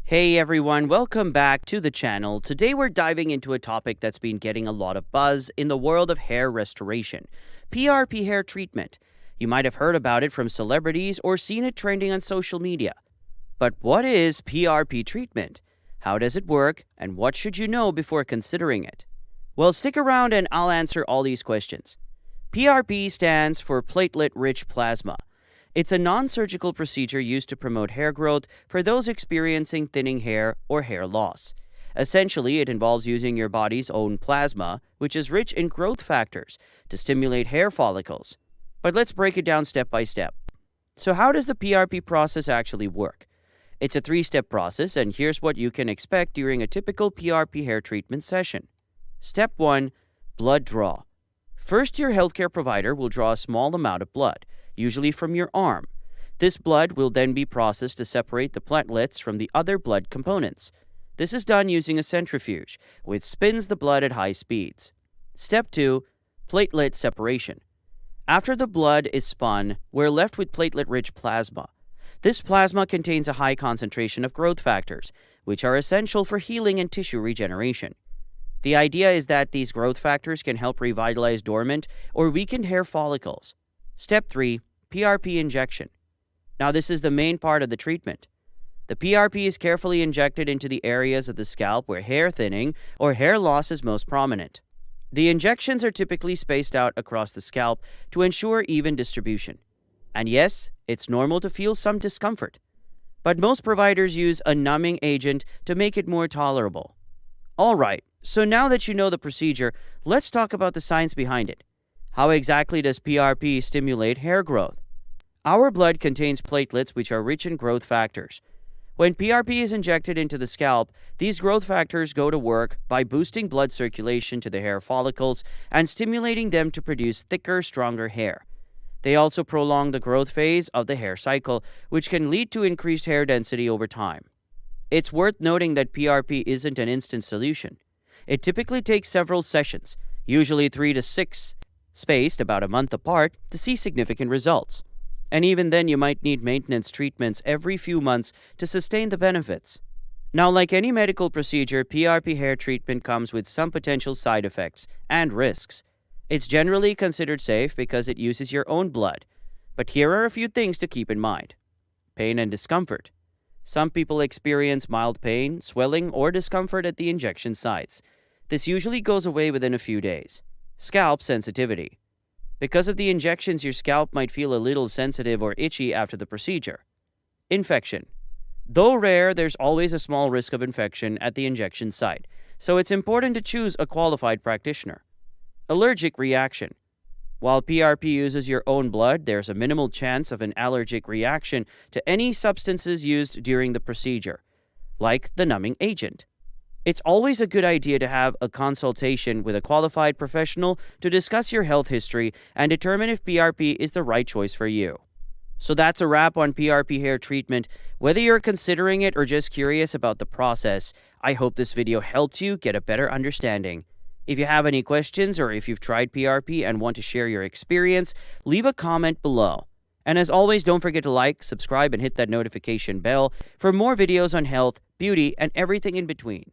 Hey everyone, welcome back to the channel. Today we're diving into a topic that's been getting a lot of buzz in the world of hair restoration, PRP hair treatment. You might have heard about it from celebrities or seen it trending on social media. But what is PRP treatment? How does it work? And what should you know before considering it? Well, stick around and I'll answer all these questions. PRP stands for Platelet-Rich Plasma. It's a non-surgical procedure used to promote hair growth for those experiencing thinning hair or hair loss. Essentially, it involves using your body's own plasma, which is rich in growth factors, to stimulate hair follicles. But let's break it down step by step. So how does the PRP process actually work? It's a three-step process, and here's what you can expect during a typical PRP hair treatment session. Step 1. Blood draw. First, your healthcare provider will draw a small amount of blood, usually from your arm. This blood will then be processed to separate the platelets from the other blood components. This is done using a centrifuge, which spins the blood at high speeds. Step 2. Platelet separation. After the blood is spun, we're left with platelet-rich plasma. This plasma contains a high concentration of growth factors, which are essential for healing and tissue regeneration. The idea is that these growth factors can help revitalize dormant or weakened hair follicles. Step 3. PRP injection. Now this is the main part of the treatment. The PRP is carefully injected into the areas of the scalp where hair thinning or hair loss is most prominent. The injections are typically spaced out across the scalp to ensure even distribution. And yes, it's normal to feel some discomfort, but most providers use a numbing agent to make it more tolerable. Alright, so now that you know the procedure, let's talk about the science behind it. How exactly does PRP stimulate hair growth? Our blood contains platelets which are rich in growth factors. When PRP is injected into the scalp, these growth factors go to work by boosting blood circulation to the hair follicles and stimulating them to produce thicker, stronger hair. They also prolong the growth phase of the hair cycle, which can lead to increased hair density over time. It's worth noting that PRP isn't an instant solution. It typically takes several sessions, usually 3 to 6, spaced about a month apart, to see significant results. And even then, you might need maintenance treatments every few months to sustain the benefits. Now, like any medical procedure, PRP hair treatment comes with some potential side effects and risks. It's generally considered safe because it uses your own blood. But here are a few things to keep in mind. Pain and discomfort. Some people experience mild pain, swelling, or discomfort at the injection sites. This usually goes away within a few days. Scalp sensitivity. Because of the injections, your scalp might feel a little sensitive or itchy after the procedure. Infection. Though rare, there's always a small risk of infection at the injection site, so it's important to choose a qualified practitioner. Allergic reaction. While PRP uses your own blood, there's a minimal chance of an allergic reaction to any substances used during the procedure, like the numbing agent. It's always a good idea to have a consultation with a qualified professional to discuss your health history and determine if PRP is the right choice for you. So that's a wrap on PRP hair treatment. Whether you're considering it or just curious about the process, I hope this video helped you get a better understanding. If you have any questions or if you've tried PRP and want to share your experience, leave a comment below. And as always, don't forget to like, subscribe, and hit that notification bell for more videos on health, beauty, and everything in between.